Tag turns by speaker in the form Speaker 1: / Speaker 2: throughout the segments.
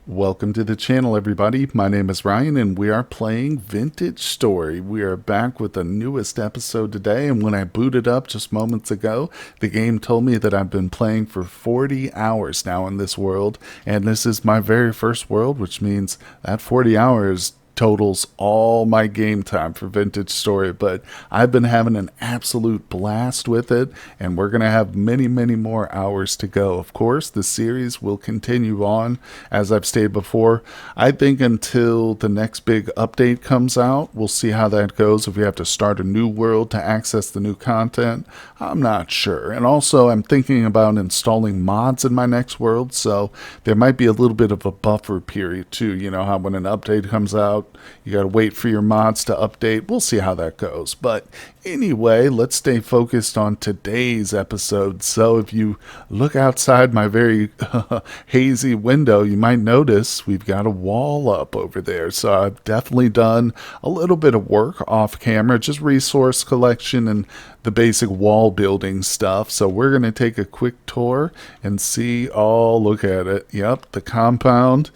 Speaker 1: Welcome to the channel, everybody. My name is Ryan, and we are playing Vintage Story. We are back with the newest episode today, and when I booted up just moments ago, the game told me that I've been playing for 40 hours now in this world, and this is my very first world, which means that 40 hours totals all my game time for Vintage Story. But I've been having an absolute blast with it, and we're going to have many more hours to go. Of course, the series will continue on, as I've stated before. I think until the next big update comes out, we'll see how that goes. If we have to start a new world to access the new content, I'm not sure. And also, I'm thinking about installing mods in my next world, so there might be a little bit of a buffer period too. You know how when an update comes out, you got to wait for your mods to update. We'll see how that goes. But anyway, let's stay focused on today's episode. So if you look outside my very hazy window, you might notice we've got a wall up over there. So I've definitely done a little bit of work off camera, just resource collection and the basic wall building stuff. So we're going to take a quick tour and see. Oh, look at it. Yep, the compound.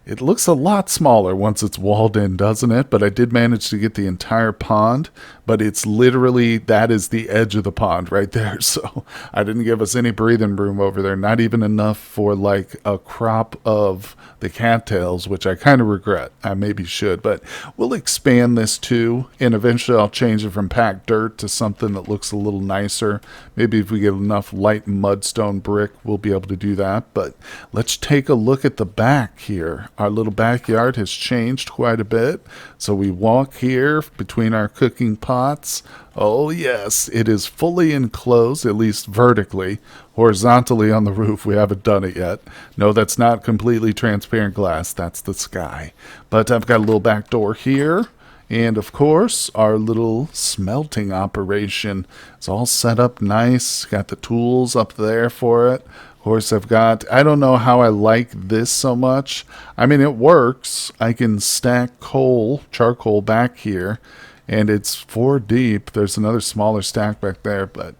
Speaker 1: It looks a lot smaller once it's walled in, doesn't it? But I did manage to get the entire pond, but it's literally, that is the edge of the pond right there. So I didn't give us any breathing room over there, not even enough for like a crop of the cattails, which I kind of regret. I maybe should, but we'll expand this too, and eventually I'll change it from packed dirt to something that looks a little nicer. Maybe if we get enough light mudstone brick, we'll be able to do that. But let's take a look at the back here. Our little backyard has changed quite a bit. So we walk here between our cooking pots. Oh yes, it is fully enclosed, at least vertically. Horizontally on the roof, we haven't done it yet. No, that's not completely transparent glass. That's the sky. But I've got a little back door here. And of course, our little smelting operation. It's all set up nice. Got the tools up there for it. Of course, I don't know how I like this so much. I mean, it works. I can stack charcoal back here, and it's 4 deep. There's another smaller stack back there, but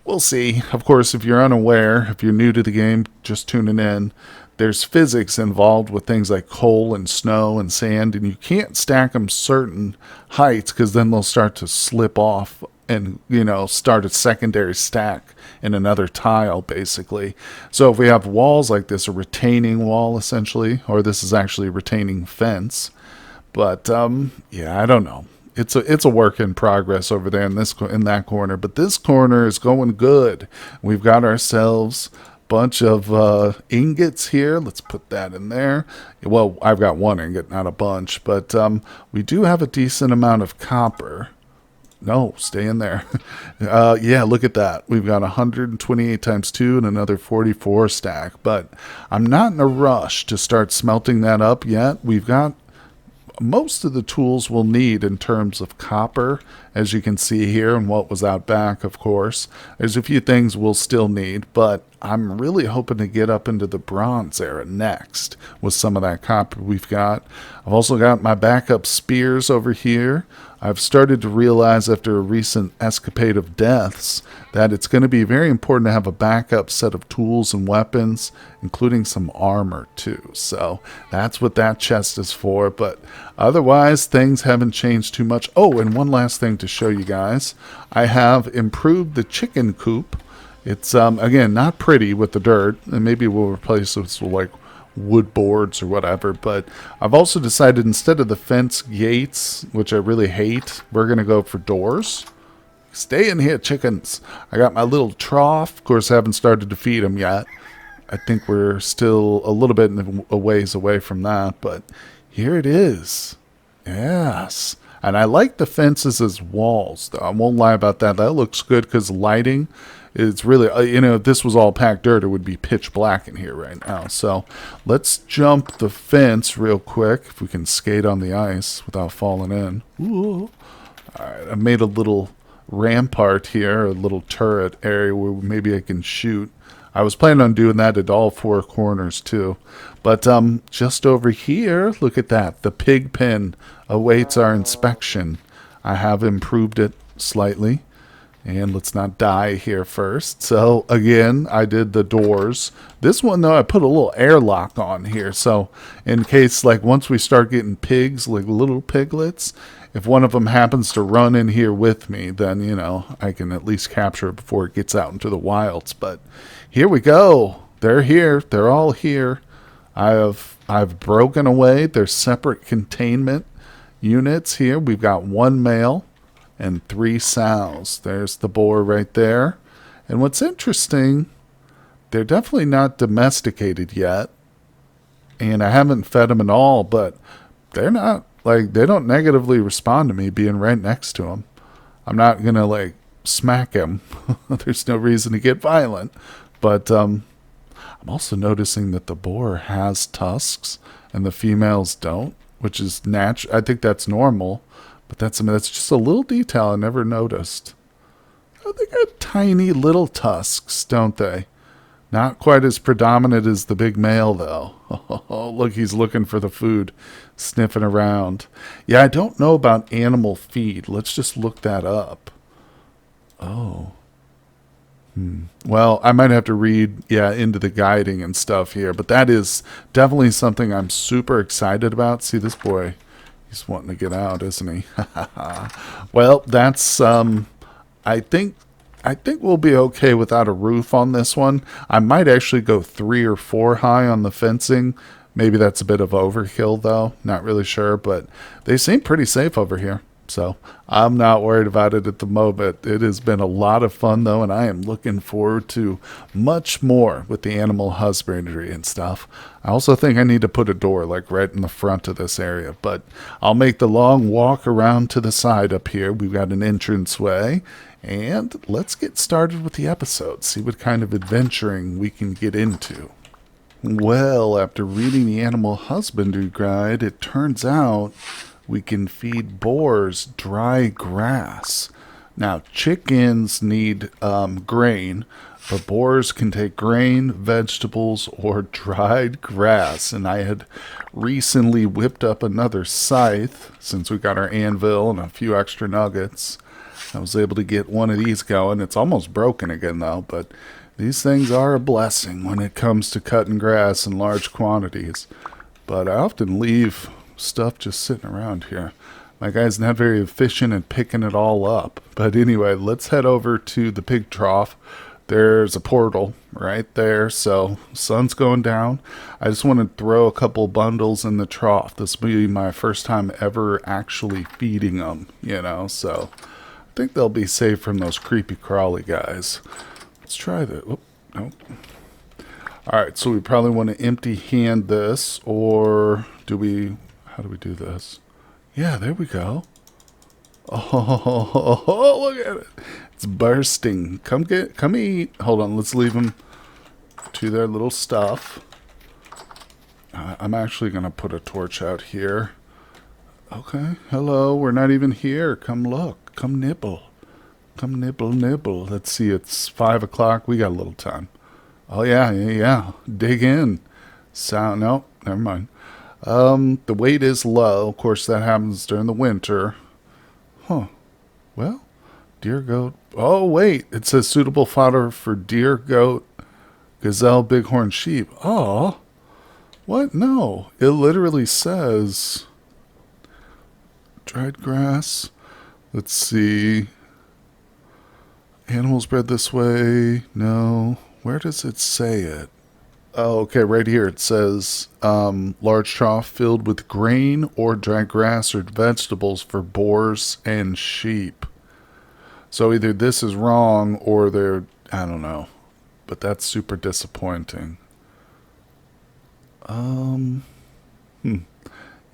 Speaker 1: we'll see. Of course, if you're unaware, if you're new to the game, just tuning in, there's physics involved with things like coal and snow and sand, and you can't stack them certain heights because then they'll start to slip off and, start a secondary stack in another tile, basically. So if we have walls like this, a retaining wall, essentially, or this is actually a retaining fence. But, yeah, I don't know. It's a work in progress over there in that corner. But this corner is going good. We've got ourselves bunch of ingots here. Let's put that in there. Well, I've got one ingot, not a bunch, but we do have a decent amount of copper. No, stay in there. Yeah, look at that. We've got 128 times 2 and another 44 stack, but I'm not in a rush to start smelting that up yet. We've got most of the tools we'll need in terms of copper, as you can see here, and what was out back, of course. There's a few things we'll still need, but I'm really hoping to get up into the bronze era next with some of that copper we've got. I've also got my backup spears over here. I've started to realize after a recent escapade of deaths that it's going to be very important to have a backup set of tools and weapons, including some armor too. So that's what that chest is for. But otherwise, things haven't changed too much. Oh, and one last thing to show you guys. I have improved the chicken coop. It's, again, not pretty with the dirt, and maybe we'll replace this with like wood boards or whatever, but I've also decided instead of the fence gates, which I really hate, we're going to go for doors. Stay in here, chickens. I got my little trough. Of course, I haven't started to feed them yet. I think we're still a little bit a ways away from that, but here it is. Yes. And I like the fences as walls, though. I won't lie about that. That looks good because lighting is really, if this was all packed dirt, it would be pitch black in here right now. So let's jump the fence real quick, if we can skate on the ice without falling in. Ooh. All right, I made a little rampart here, a little turret area where maybe I can shoot. I was planning on doing that at all 4 corners too. But just over here, look at that. The pig pen awaits our inspection. I have improved it slightly. And let's not die here first. So again, I did the doors. This one though, I put a little airlock on here. So in case like once we start getting pigs, like little piglets, if one of them happens to run in here with me, then, you know, I can at least capture it before it gets out into the wilds. But here we go. They're here. They're all here. I've broken away their separate containment units here. We've got one male and 3 sows. There's the boar right there. And what's interesting, they're definitely not domesticated yet. And I haven't fed them at all, but they're not, like, they don't negatively respond to me being right next to them. I'm not going to, like, smack him. There's no reason to get violent. But I'm also noticing that the boar has tusks and the females don't, which is natural. I think that's normal. But that's just a little detail I never noticed. Oh, they got tiny little tusks, don't they? Not quite as predominant as the big male, though. Oh, look, he's looking for the food, sniffing around. Yeah, I don't know about animal feed. Let's just look that up. Oh. Well, I might have to read, into the guiding and stuff here. But that is definitely something I'm super excited about. See, this boy... he's wanting to get out, isn't he? Well, that's I think we'll be okay without a roof on this one. I might actually go 3 or 4 high on the fencing. Maybe that's a bit of overkill though. Not really sure, but they seem pretty safe over here. So I'm not worried about it at the moment. It has been a lot of fun though, and I am looking forward to much more with the animal husbandry and stuff. I also think I need to put a door like right in the front of this area, but I'll make the long walk around to the side up here. We've got an entranceway, and let's get started with the episode. See what kind of adventuring we can get into. Well, after reading the animal husbandry guide, it turns out we can feed boars dry grass. Now, chickens need grain, but boars can take grain, vegetables, or dried grass. And I had recently whipped up another scythe, since we got our anvil and a few extra nuggets. I was able to get one of these going. It's almost broken again, though, but these things are a blessing when it comes to cutting grass in large quantities. But I often leave stuff just sitting around here. My guy's not very efficient at picking it all up. But anyway, let's head over to the pig trough. There's a portal right there, so sun's going down. I just want to throw a couple bundles in the trough. This will be my first time ever actually feeding them, so I think they'll be safe from those creepy crawly guys. Let's try that. Oh, nope. Alright, so we probably want to empty hand this, or do we... how do we do this? Yeah, there we go. Oh, look at it. It's bursting. Come eat. Hold on, let's leave them to their little stuff. I'm actually going to put a torch out here. Okay, hello, we're not even here. Come look. Come nibble. Come nibble. Let's see, it's 5 o'clock. We got a little time. Oh, yeah. Dig in. Sound, no, never mind. The weight is low. Of course, that happens during the winter. Huh. Well, deer, goat. Oh, wait. It says suitable fodder for deer, goat, gazelle, bighorn, sheep. Oh. What? No. It literally says dried grass. Let's see. Animals bred this way. No. Where does it say it? Oh, okay, right here it says large trough filled with grain or dry grass or vegetables for boars and sheep. So either this is wrong or they're, I don't know. But that's super disappointing.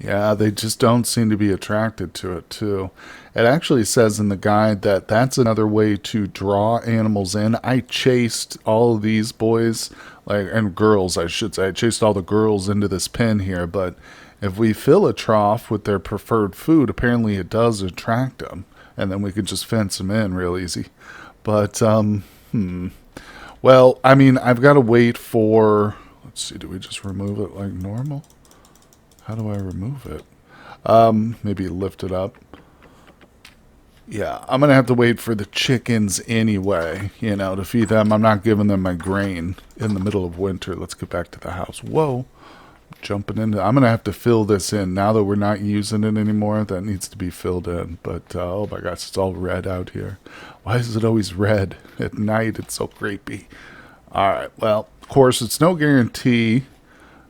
Speaker 1: Yeah, they just don't seem to be attracted to it, too. It actually says in the guide that that's another way to draw animals in. I chased all of these boys, and girls, I should say. I chased all the girls into this pen here, but if we fill a trough with their preferred food, apparently it does attract them, and then we can just fence them in real easy. But, well, I mean, I've got to wait for... Let's see, do we just remove it like normal? How do I remove it? Maybe lift it up. Yeah, I'm going to have to wait for the chickens anyway, to feed them. I'm not giving them my grain in the middle of winter. Let's get back to the house. Whoa. Jumping into, I'm going to have to fill this in now that we're not using it anymore. That needs to be filled in. But, oh my gosh, it's all red out here. Why is it always red? At night, it's so creepy. All right, well, of course, it's no guarantee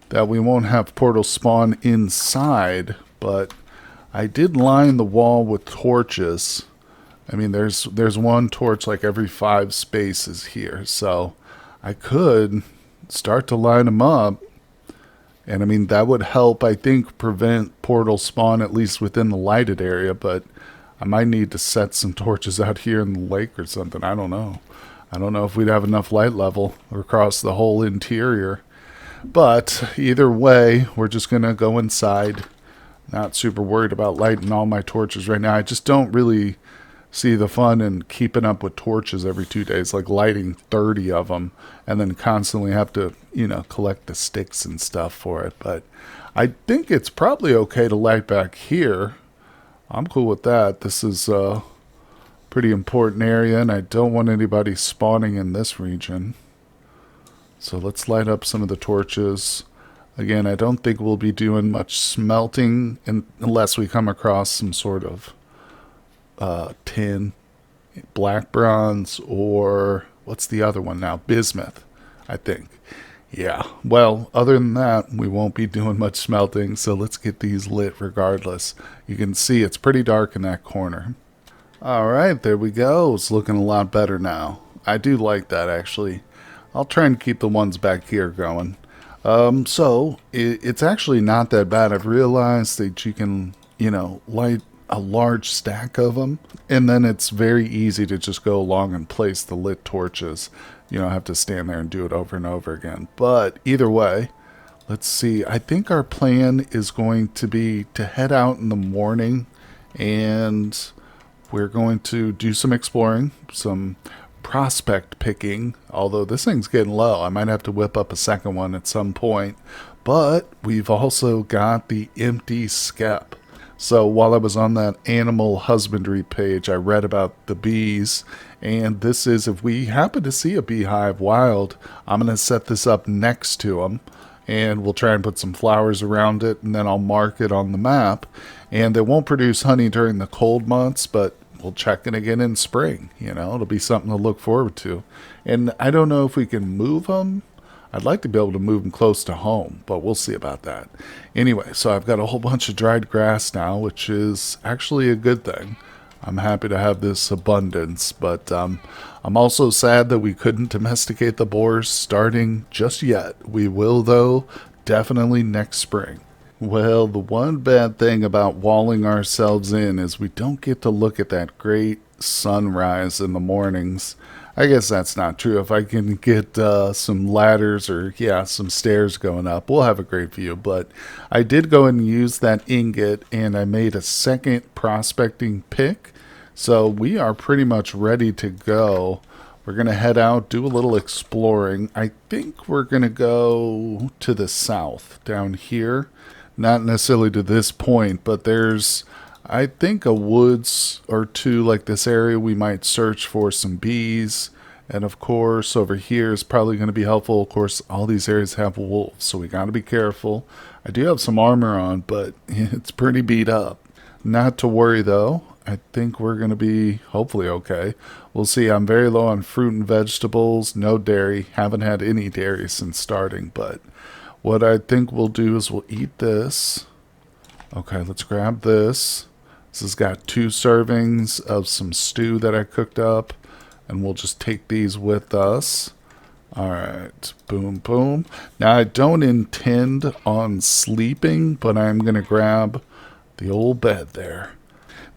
Speaker 1: that we won't have portals spawn inside, but I did line the wall with torches. I mean, there's one torch like every 5 spaces here, so I could start to line them up. And I mean, that would help, I think, prevent portal spawn, at least within the lighted area. But I might need to set some torches out here in the lake or something. I don't know. I don't know if we'd have enough light level across the whole interior. But either way, we're just going to go inside. Not super worried about lighting all my torches right now. I just don't really see the fun in keeping up with torches every 2 days, like lighting 30 of them and then constantly have to, collect the sticks and stuff for it. But I think it's probably okay to light back here. I'm cool with that. This is a pretty important area, and I don't want anybody spawning in this region. So let's light up some of the torches. Again, I don't think we'll be doing much smelting unless we come across some sort of tin, black bronze, or what's the other one now? Bismuth, I think. Yeah, well, other than that, we won't be doing much smelting, so let's get these lit regardless. You can see it's pretty dark in that corner. All right, there we go. It's looking a lot better now. I do like that, actually. I'll try and keep the ones back here going. So it's actually not that bad. I've realized that you can, light a large stack of them, and then it's very easy to just go along and place the lit torches. You don't have to stand there and do it over and over again. But either way, let's see. I think our plan is going to be to head out in the morning, and we're going to do some exploring, some prospect picking, although this thing's getting low. I might have to whip up a second one at some point. But we've also got the empty skep. So while I was on that animal husbandry page, I read about the bees, and this is, if we happen to see a beehive wild, I'm going to set this up next to them, and we'll try and put some flowers around it, and then I'll mark it on the map. And they won't produce honey during the cold months, but we'll check it again in spring. It'll be something to look forward to. And I don't know if we can move them. I'd like to be able to move them close to home, but we'll see about that. Anyway, so I've got a whole bunch of dried grass now, which is actually a good thing. I'm happy to have this abundance, but I'm also sad that we couldn't domesticate the boars starting just yet. We will, though, definitely next spring. Well, the one bad thing about walling ourselves in is we don't get to look at that great sunrise in the mornings. I guess that's not true. If I can get some ladders or, some stairs going up, we'll have a great view. But I did go and use that ingot, and I made a second prospecting pick. So we are pretty much ready to go. We're going to head out, do a little exploring. I think we're going to go to the south down here. Not necessarily to this point, but there's, I think, a woods or two like this area we might search for some bees. And of course, over here is probably going to be helpful. Of course, all these areas have wolves, so we got to be careful. I do have some armor on, but it's pretty beat up. Not to worry, though. I think we're going to be hopefully okay. We'll see. I'm very low on fruit and vegetables, no dairy. Haven't had any dairy since starting, but what I think we'll do is we'll eat this. Okay, let's grab this. This has got 2 servings of some stew that I cooked up, and we'll just take these with us. All right, boom, boom. Now, I don't intend on sleeping, but I'm going to grab the old bed there.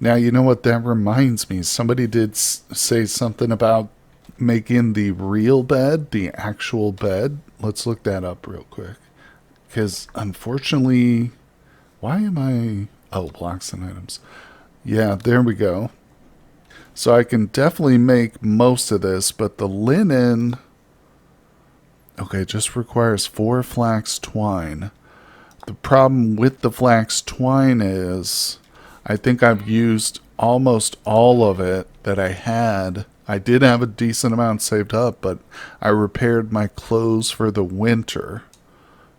Speaker 1: Now, you know what that reminds me? Somebody did say something about making the real bed, the actual bed. Let's look that up real quick. Because, unfortunately, why am I... Oh, blocks and items. Yeah, there we go. So I can definitely make most of this, but the linen... Okay, just requires 4 flax twine. The problem with the flax twine is I think I've used almost all of it that I had. I did have a decent amount saved up, but I repaired my clothes for the winter.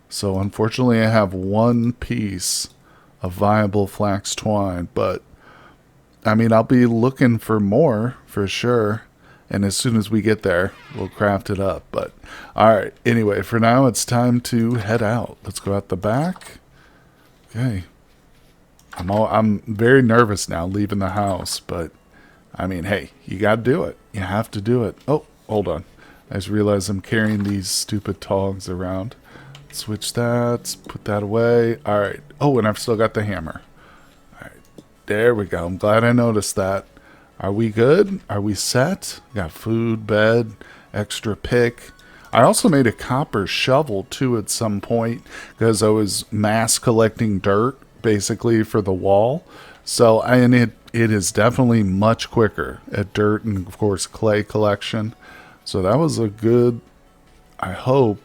Speaker 1: So unfortunately I have one piece of viable flax twine, but I mean, I'll be looking for more for sure. And as soon as we get there, we'll craft it up. But all right, anyway, for now it's time to head out. Let's go out the back. Okay. I'm very nervous now leaving the house, but I mean, hey, you got to do it. You have to do it. Oh, hold on. I just realized I'm carrying these stupid tongs around. Switch that, put that away. All right. Oh, and I've still got the hammer. All right. There we go. I'm glad I noticed that. Are we good? Are we set? Got food, bed, extra pick. I also made a copper shovel too at some point because I was mass collecting dirt basically for the wall. So, and it is definitely much quicker at dirt and of course clay collection. So that was a good, I hope,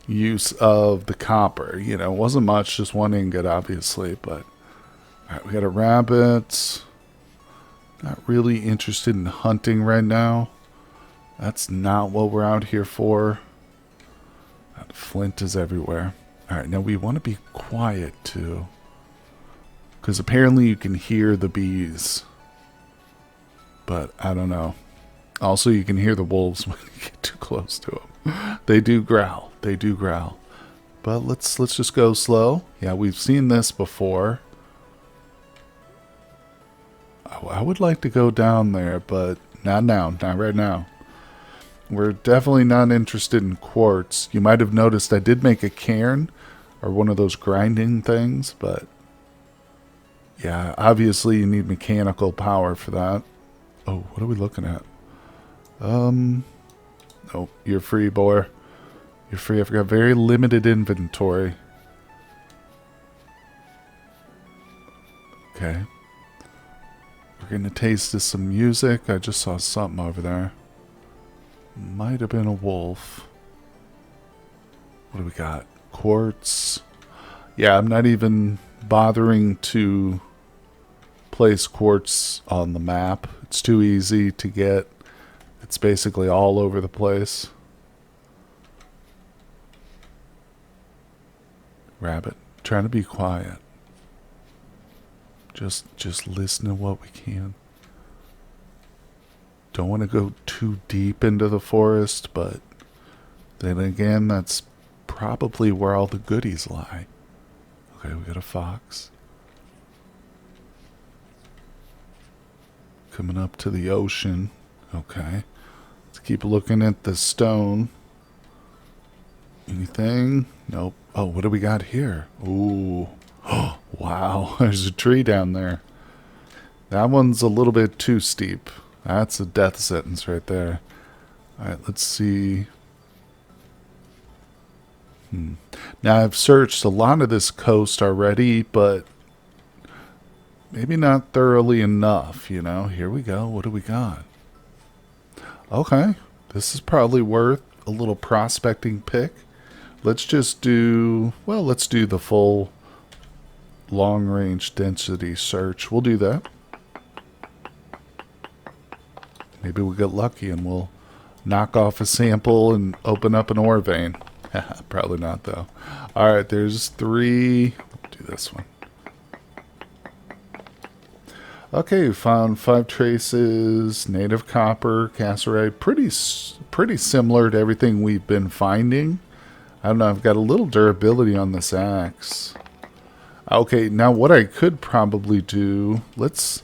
Speaker 1: use of the copper. You know, it wasn't much, just one ingot obviously, but all right, we got a rabbit. Not really interested in hunting right now. That's not what we're out here for. That flint is everywhere. Alright, now we want to be quiet too. Because apparently you can hear the bees. But I don't know. Also, you can hear the wolves when you get too close to them. They do growl. They do growl. But let's just go slow. Yeah, we've seen this before. I would like to go down there, but not now. Not right now. We're definitely not interested in quartz. You might have noticed I did make a cairn, or one of those grinding things, but yeah, obviously you need mechanical power for that. Oh, what are we looking at? Nope, you're free, boy. You're free. I've got very limited inventory. Okay. We're going to taste some music. I just saw something over there. Might have been a wolf. What do we got? Quartz. Yeah, I'm not even bothering to place quartz on the map. It's too easy to get. It's basically all over the place. Rabbit, trying to be quiet. Just listen to what we can. Don't want to go too deep into the forest, but then again, that's probably where all the goodies lie. Okay, we got a fox. Coming up to the ocean. Okay. Let's keep looking at the stone. Anything? Nope. Oh, what do we got here? Ooh. Oh, wow. There's a tree down there. That one's a little bit too steep. That's a death sentence right there. Alright, let's see. Now, I've searched a lot of this coast already, but maybe not thoroughly enough, you know. Here we go. What do we got? Okay. This is probably worth a little prospecting pick. Let's just do, well, let's do the full long-range density search. We'll do that. Maybe we'll get lucky and we'll knock off a sample and open up an ore vein. Probably not, though. Alright, there's 3. We'll do this one. Okay, we found 5 traces, native copper, cassiterite. Pretty similar to everything we've been finding. I don't know, I've got a little durability on this axe. Okay, now what I could probably do, let's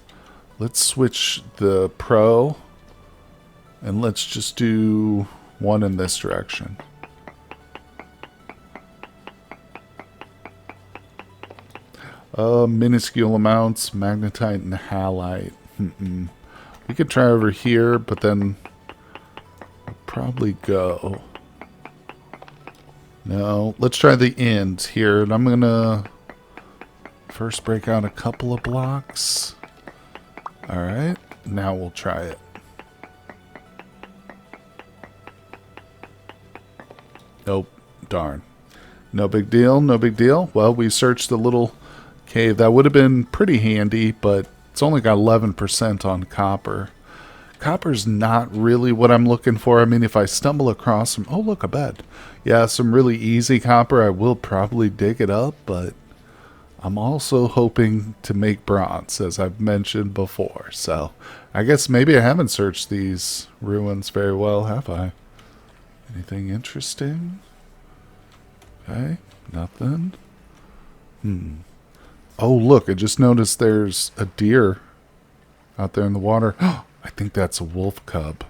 Speaker 1: switch the pro and let's just do one in this direction. Minuscule amounts, magnetite and halite. We could try over here, but then we'll probably go. No, let's try the end here, and I'm gonna first break out a couple of blocks. Alright, now we'll try it. Nope, darn. No big deal, no big deal. Well, we searched the little Okay, that would have been pretty handy, but it's only got 11% on copper. Copper's not really what I'm looking for. I mean, if I stumble across some... Oh, look, a bed. Yeah, some really easy copper, I will probably dig it up, but I'm also hoping to make bronze, as I've mentioned before. So, I guess maybe I haven't searched these ruins very well, have I? Anything interesting? Okay, nothing. Oh, look, I just noticed there's a deer out there in the water. I think that's a wolf cub.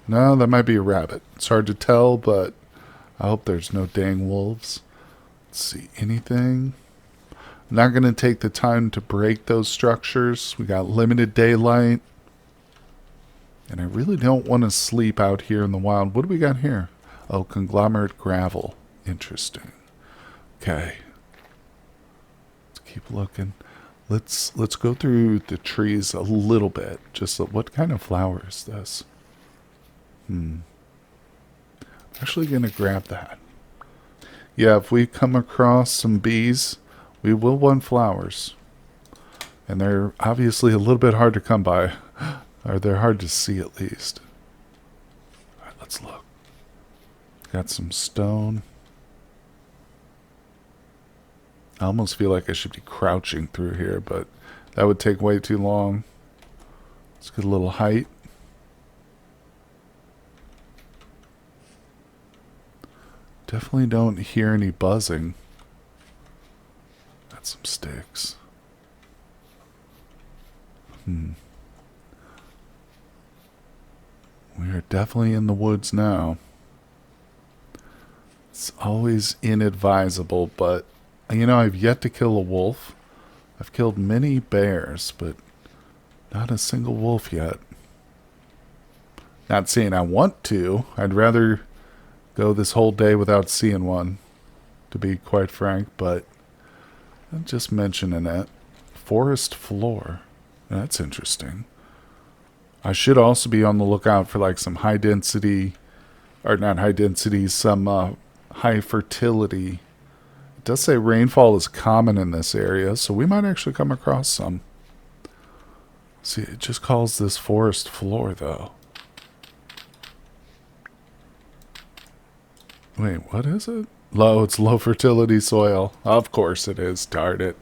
Speaker 1: No, that might be a rabbit. It's hard to tell, but I hope there's no dang wolves. Let's see, anything? I'm not going to take the time to break those structures. We got limited daylight. And I really don't want to sleep out here in the wild. What do we got here? Oh, conglomerate gravel. Interesting. Okay. Let's keep looking. Let's go through the trees a little bit. Just what kind of flower is this? Actually gonna grab that. Yeah, if we come across some bees, we will want flowers. And they're obviously a little bit hard to come by. Or they're hard to see at least. Alright, let's look. Got some stone. I almost feel like I should be crouching through here, but that would take way too long. Let's get a little height. Definitely don't hear any buzzing. Got some sticks. We are definitely in the woods now. It's always inadvisable, but you know, I've yet to kill a wolf. I've killed many bears, but not a single wolf yet. Not saying I want to. I'd rather go this whole day without seeing one, to be quite frank, but I'm just mentioning it. Forest floor. That's interesting. I should also be on the lookout for like some high density, or not high density, some high fertility. It does say rainfall is common in this area, so we might actually come across some. See, it just calls this forest floor, though. Wait, what is it? It's low fertility soil. Of course it is, darn it.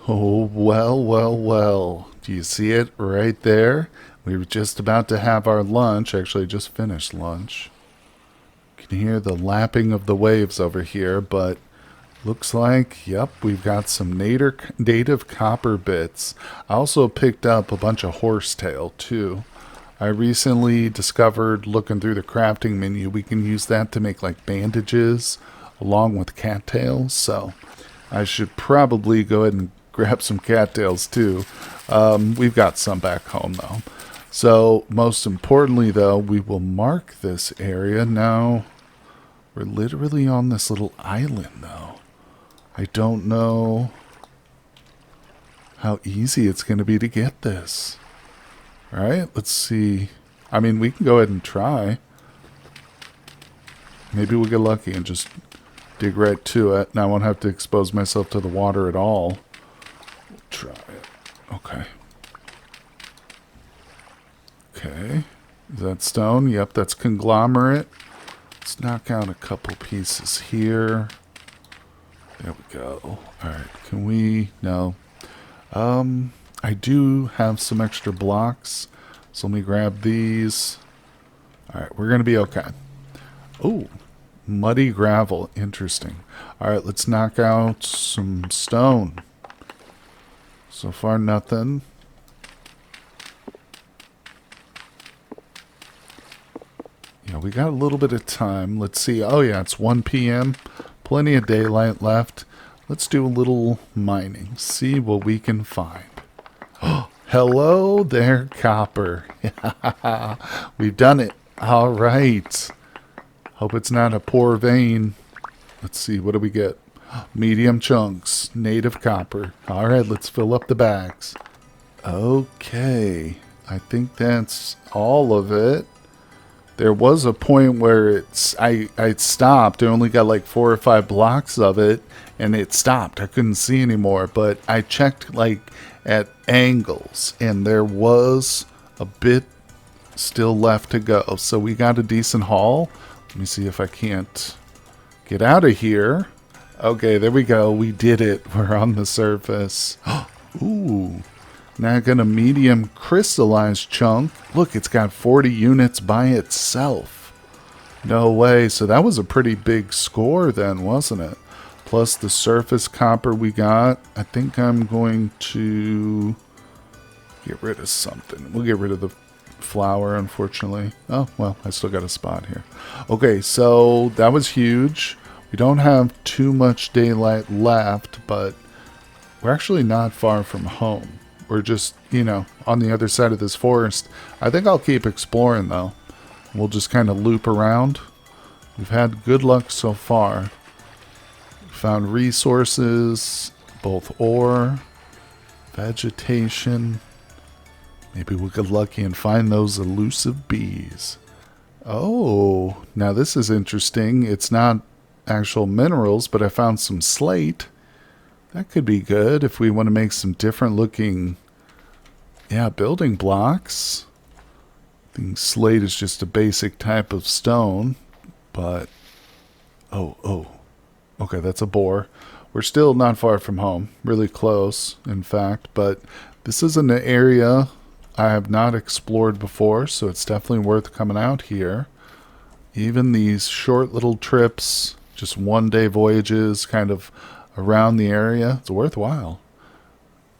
Speaker 1: Oh, well, well, well. Do you see it right there? We were just about to have our lunch. Actually, just finished lunch. You can hear the lapping of the waves over here, but looks like, yep, we've got some native copper bits. I also picked up a bunch of horsetail, too. I recently discovered, looking through the crafting menu, we can use that to make like bandages along with cattails. So I should probably go ahead and grab some cattails, too. We've got some back home, though. So most importantly, though, we will mark this area. Now, we're literally on this little island, though. I don't know how easy it's going to be to get this. All right, let's see. I mean, we can go ahead and try. Maybe we'll get lucky and just dig right to it. And I won't have to expose myself to the water at all. We'll try it. Okay. Okay. Is that stone? Yep, that's conglomerate. Let's knock out a couple pieces here. There we go. Alright, can we... No. I do have some extra blocks. So let me grab these. Alright, we're going to be okay. Oh, muddy gravel. Interesting. Alright, let's knock out some stone. So far, nothing. Yeah, we got a little bit of time. Let's see. Oh, yeah, it's 1 p.m. Plenty of daylight left. Let's do a little mining. See what we can find. Oh, hello there, copper. We've done it. All right. Hope it's not a poor vein. Let's see. What do we get? Medium chunks. Native copper. All right, let's fill up the bags. Okay. I think that's all of it. There was a point where I stopped. I only got like 4 or 5 blocks of it, and it stopped. I couldn't see anymore. But I checked like at angles, and there was a bit still left to go. So we got a decent haul. Let me see if I can't get out of here. Okay, there we go. We did it. We're on the surface. Ooh. Now I got a medium crystallized chunk. Look, it's got 40 units by itself. No way. So that was a pretty big score then, wasn't it? Plus the surface copper we got. I think I'm going to get rid of something. We'll get rid of the flower, unfortunately. Oh, well, I still got a spot here. Okay, so that was huge. We don't have too much daylight left, but we're actually not far from home. We're just, you know, on the other side of this forest. I think I'll keep exploring, though. We'll just kind of loop around. We've had good luck so far. Found resources, both ore, vegetation. Maybe we'll get lucky and find those elusive bees. Oh, now this is interesting. It's not actual minerals, but I found some slate. That could be good if we want to make some different looking, building blocks. I think slate is just a basic type of stone, but, okay, that's a boar. We're still not far from home, really close, in fact, but this is an area I have not explored before, so it's definitely worth coming out here. Even these short little trips, just one-day voyages, kind of around the area, it's worthwhile.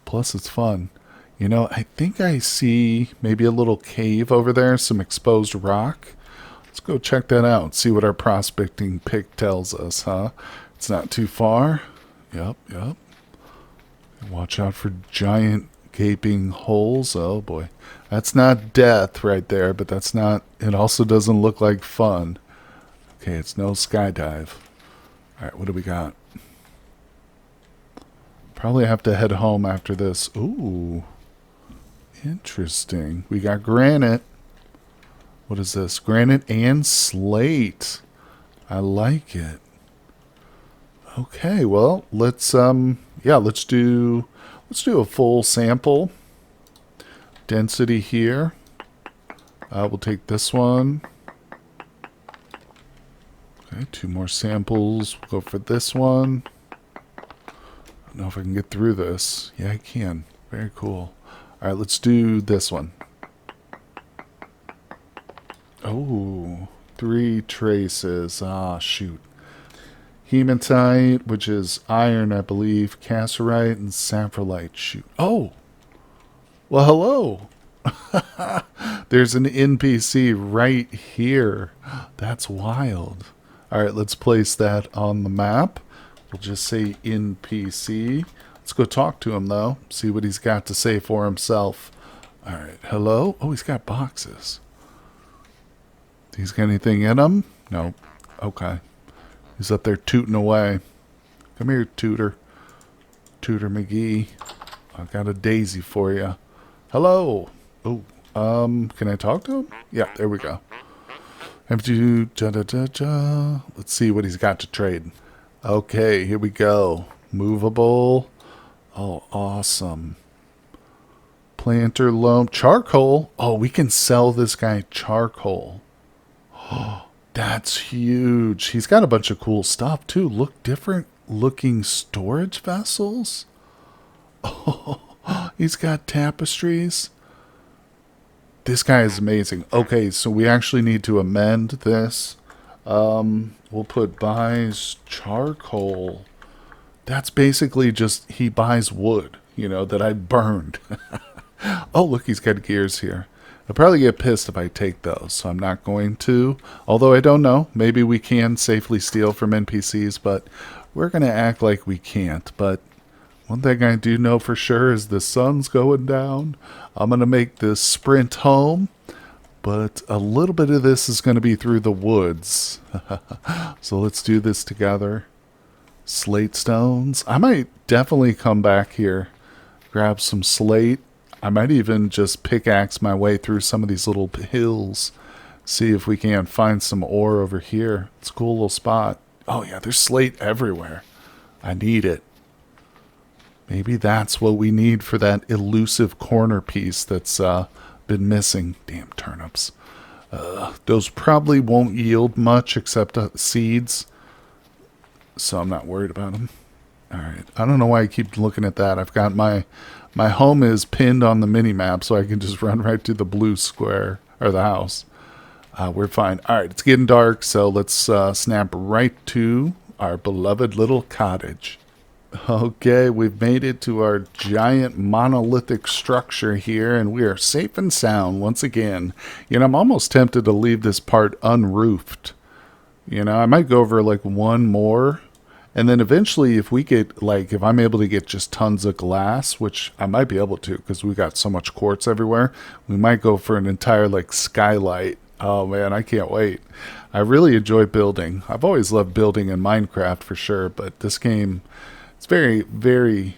Speaker 1: Plus it's fun. You know, I think I see maybe a little cave over there, some exposed rock. Let's go check that out, see what our prospecting pick tells us, huh? It's not too far. Yep. Watch out for giant gaping holes. Oh boy, that's not death right there, but that's not, it also doesn't look like fun. Okay, it's no skydive. Alright, what do we got? Probably have to head home after this. Ooh, interesting. We got granite. What is this? Granite and slate. I like it. Okay, well, let's do a full sample. Density here. We'll take this one. Okay, 2 more samples. We'll go for this one. I don't know if I can get through this. Yeah, I can. Very cool. All right, let's do this one. Oh, 3 traces. Ah, shoot. Hematite, which is iron, I believe. Cassiterite and sapphirite. Shoot. Oh! Well, hello! There's an NPC right here. That's wild. Alright, let's place that on the map. We'll just say NPC. Let's go talk to him, though. See what he's got to say for himself. Alright, hello? Oh, he's got boxes. He's got anything in them? No. Okay. He's up there tooting away. Come here, Tooter. Tooter McGee. I've got a daisy for you. Hello. Oh, can I talk to him? Yeah, there we go. Let's see what he's got to trade. Okay, here we go. Movable. Oh, awesome. Planter loam. Charcoal. Oh, we can sell this guy charcoal. Oh, that's huge. He's got a bunch of cool stuff, too. Look, different looking storage vessels. Oh, he's got tapestries. This guy is amazing. Okay, so we actually need to amend this. We'll put buys charcoal. That's basically just he buys wood, you know, that I burned. Oh, look, he's got gears here. I'll probably get pissed if I take those, so I'm not going to. Although I don't know. Maybe we can safely steal from NPCs, but we're going to act like we can't. But one thing I do know for sure is the sun's going down. I'm going to make this sprint home, but a little bit of this is going to be through the woods. So let's do this together. Slate stones. I might definitely come back here, grab some slate. I might even just pickaxe my way through some of these little hills See if we can find some ore over here. It's a cool little spot. Oh yeah, there's slate everywhere. I need it. Maybe that's what we need for that elusive corner piece that's been missing. Damn turnips. Those probably won't yield much except seeds, so I'm not worried about them. All right. I don't know why I keep looking at that. I've got my home is pinned on the mini map, so I can just run right to the blue square or the house. We're fine. All right. It's getting dark, so let's snap right to our beloved little cottage. Okay, we've made it to our giant monolithic structure here, and we are safe and sound once again. You know, I'm almost tempted to leave this part unroofed. You know, I might go over like one more, and then eventually if we get, like, if I'm able to get just tons of glass, which I might be able to because we got so much quartz everywhere, we might go for an entire, like, skylight. Oh man, I can't wait. I really enjoy building. I've always loved building in Minecraft for sure, but this game... it's very, very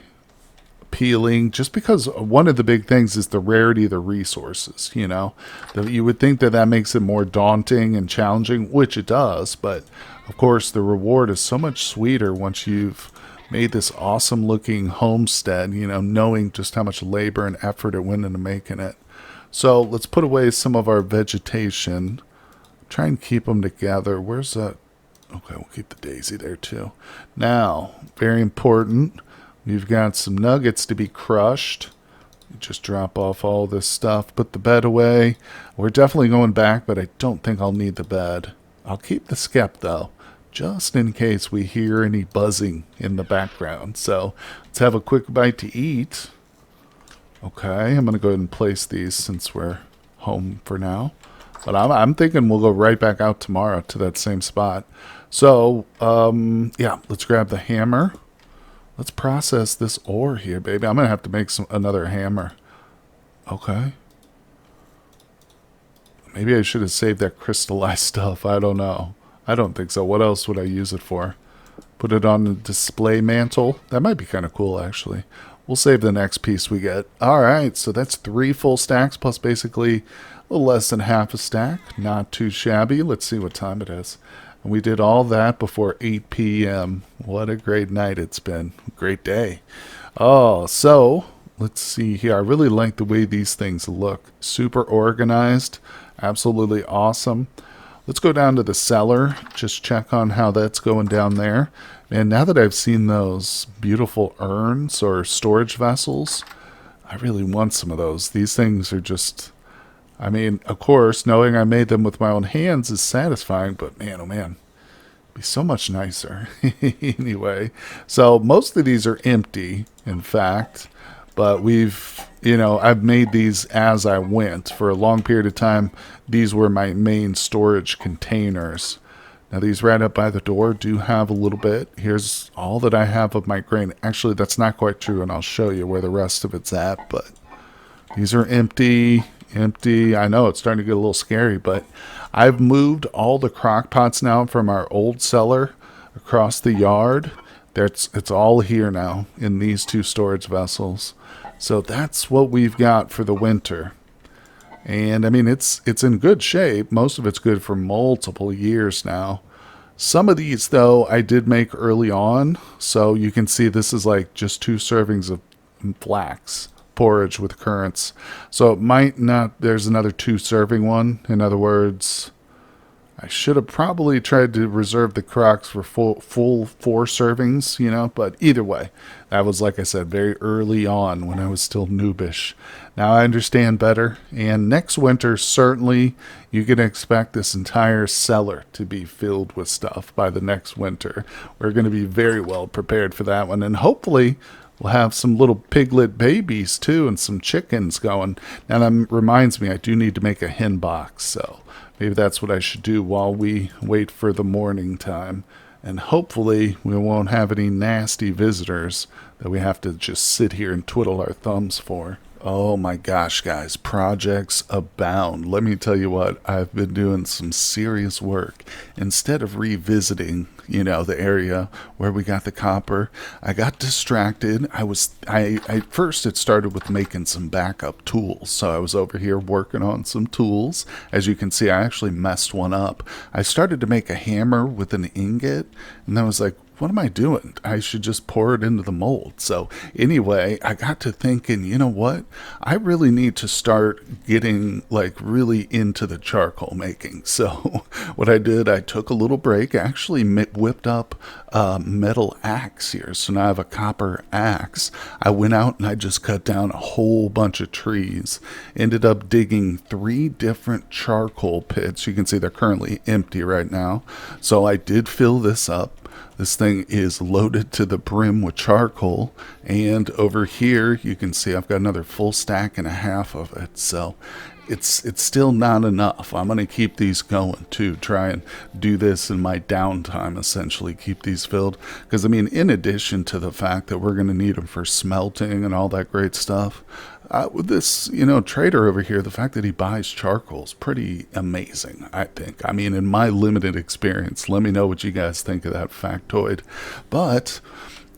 Speaker 1: appealing just because one of the big things is the rarity of the resources, you know. You would think that that makes it more daunting and challenging, which it does, but of course the reward is so much sweeter once you've made this awesome looking homestead, you know, knowing just how much labor and effort it went into making it. So let's put away some of our vegetation. Try and keep them together. Where's that? Okay, we'll keep the daisy there too. Now, very important, we've got some nuggets to be crushed. Just drop off all this stuff, put the bed away. We're definitely going back, but I don't think I'll need the bed. I'll keep the skep though, just in case we hear any buzzing in the background. So let's have a quick bite to eat. Okay, I'm going to go ahead and place these since we're home for now. But I'm thinking we'll go right back out tomorrow to that same spot. So, yeah, let's grab the hammer. Let's process this ore here, baby. I'm going to have to make another hammer. Okay. Maybe I should have saved that crystallized stuff. I don't know. I don't think so. What else would I use it for? Put it on the display mantle? That might be kind of cool, actually. We'll save the next piece we get. All right, so that's 3 full stacks plus basically a little less than half a stack. Not too shabby. Let's see what time it is. And we did all that before 8 p.m. What a great night it's been. Great day. Oh, so let's see here. I really like the way these things look. Super organized. Absolutely awesome. Let's go down to the cellar. Just check on how that's going down there. And now that I've seen those beautiful urns or storage vessels, I really want some of those. These things are just... I mean, of course, knowing I made them with my own hands is satisfying, but man, oh man, it'd be so much nicer. Anyway, so most of these are empty, in fact, but I've made these as I went. For a long period of time, these were my main storage containers. Now, these right up by the door do have a little bit. Here's all that I have of my grain. Actually, that's not quite true, and I'll show you where the rest of it's at, but these are empty. I know it's starting to get a little scary, but I've moved all the crock pots now from our old cellar across the yard. It's all here now in these 2 storage vessels. So that's what we've got for the winter. And I mean, it's in good shape. Most of it's good for multiple years now. Some of these, though, I did make early on. So you can see this is like just 2 servings of flax porridge with currants. So it might not, there's another 2 serving one. In other words, I should have probably tried to reserve the crocks for full 4 servings, you know, but either way, that was, like I said, very early on when I was still noobish. Now I understand better, and next winter, certainly, you can expect this entire cellar to be filled with stuff by the next winter. We're going to be very well prepared for that one, and hopefully we'll have some little piglet babies, too, and some chickens going. Now, that reminds me, I do need to make a hen box, so maybe that's what I should do while we wait for the morning time. And hopefully we won't have any nasty visitors that we have to just sit here and twiddle our thumbs for. Oh my gosh, guys, projects abound. Let me tell you what, I've been doing some serious work. Instead of revisiting, the area where we got the copper, I got distracted. I first it started with making some backup tools. So I was over here working on some tools. As you can see, I actually messed one up. I started to make a hammer with an ingot, and I was like, what am I doing? I should just pour it into the mold. So anyway, I got to thinking, you know what? I really need to start getting really into the charcoal making. So what I did, I took a little break, actually whipped up a metal axe here. So now I have a copper axe. I went out and I just cut down a whole bunch of trees. Ended up digging 3 different charcoal pits. You can see they're currently empty right now. So I did fill this up. This thing is loaded to the brim with charcoal, and over here you can see I've got another full stack and a half of it. So it's still not enough. I'm going to keep these going too, try and do this in my downtime, essentially keep these filled, because in addition to the fact that we're going to need them for smelting and all that great stuff, with this trader over here, the fact that he buys charcoal is pretty amazing, I think. In my limited experience, let me know what you guys think of that factoid. But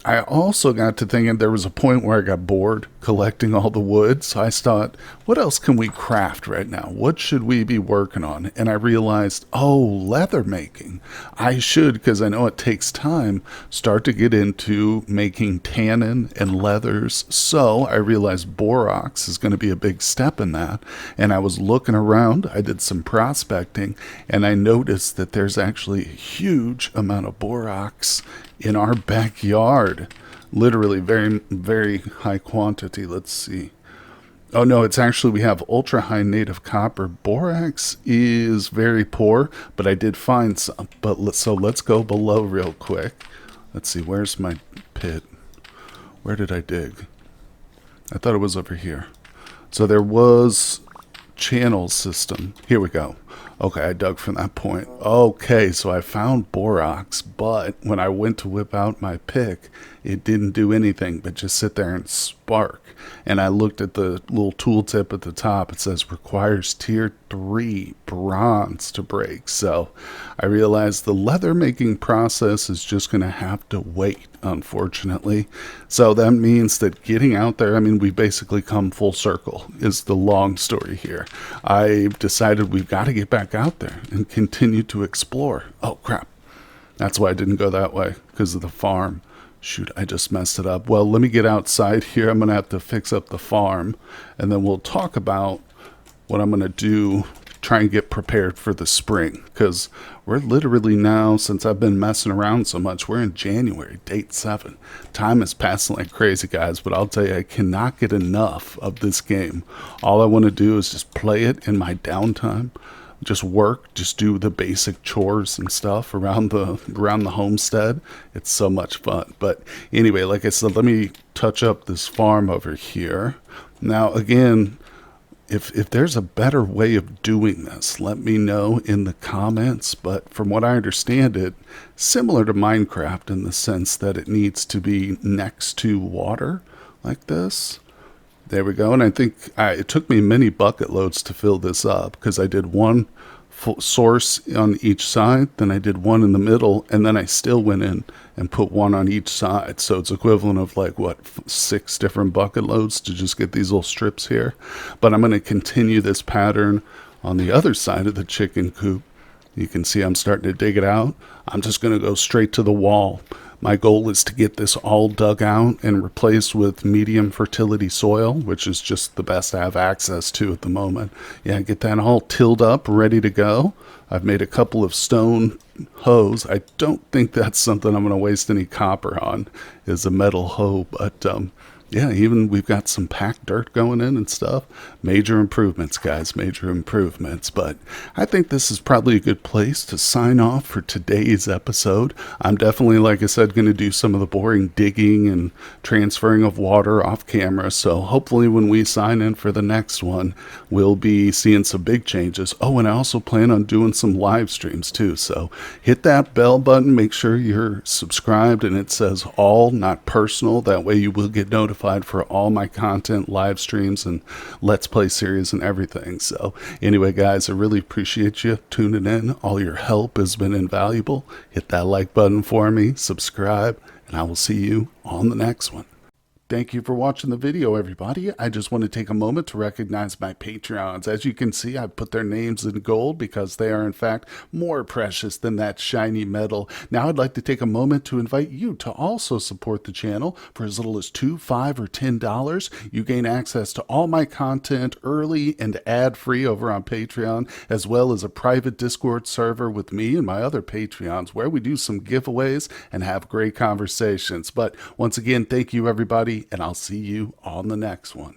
Speaker 1: I also got to thinking, there was a point where I got bored collecting all the wood, so I thought, what else can we craft right now? What should we be working on? And I realized, leather making. I should, because I know it takes time, start to get into making tannin and leathers. So I realized borax is going to be a big step in that. And I was looking around, I did some prospecting, and I noticed that there's actually a huge amount of borax in our backyard. Literally very, very high quantity. Let's see. Oh no, it's actually, we have ultra high native copper. Borax is very poor, but I did find some. So let's go below real quick. Let's see, where's my pit? Where did I dig? I thought it was over here. So there was channel system. Here we go. Okay, I dug from that point. Okay, so I found borax, but when I went to whip out my pick, it didn't do anything but just sit there and spark. And I looked at the little tooltip at the top. It says requires tier 3 bronze to break. So I realized the leather making process is just going to have to wait, unfortunately. So that means that getting out there, we basically come full circle is the long story here. I've decided we've got to get back out there and continue to explore. Oh crap, that's why I didn't go that way, because of the farm. Shoot, I just messed it up. Well, let me get outside here. I'm gonna have to fix up the farm, and then we'll talk about what I'm gonna do, try and get prepared for the spring, because we're literally now, since I've been messing around so much, we're in January, date 7. Time is passing like crazy, guys, but I'll tell you, I cannot get enough of this game. All I want to do is just play it in my downtime, just work, just do the basic chores and stuff around the homestead. It's so much fun. But anyway, like I said, let me touch up this farm over here. Now, again, if there's a better way of doing this, let me know in the comments. But from what I understand it, similar to Minecraft in the sense that it needs to be next to water like this. There we go. And I think it took me many bucket loads to fill this up, because I did one source on each side, then I did one in the middle, and then I still went in and put one on each side. So it's equivalent of 6 different bucket loads to just get these little strips here. But I'm going to continue this pattern on the other side of the chicken coop. You can see I'm starting to dig it out. I'm just going to go straight to the wall. My goal is to get this all dug out and replaced with medium fertility soil, which is just the best I have access to at the moment. Yeah, get that all tilled up, ready to go. I've made a couple of stone hoes. I don't think that's something I'm going to waste any copper on, is a metal hoe, but yeah, even we've got some packed dirt going in and stuff. Major improvements, guys, major improvements. But I think this is probably a good place to sign off for today's episode. I'm definitely, like I said, going to do some of the boring digging and transferring of water off camera. So hopefully when we sign in for the next one, we'll be seeing some big changes. Oh, and I also plan on doing some live streams too. So hit that bell button. Make sure you're subscribed and it says all, not personal. That way you will get notified notified for all my content, live streams, and Let's Play series and everything. So anyway, guys, I really appreciate you tuning in. All your help has been invaluable. Hit that like button for me, subscribe, and I will see you on the next one. Thank you for watching the video, everybody. I just want to take a moment to recognize my Patreons. As you can see, I've put their names in gold because they are, in fact, more precious than that shiny metal. Now, I'd like to take a moment to invite you to also support the channel for as little as $2, $5, or $10. You gain access to all my content early and ad-free over on Patreon, as well as a private Discord server with me and my other Patreons where we do some giveaways and have great conversations. But once again, thank you, everybody, and I'll see you on the next one.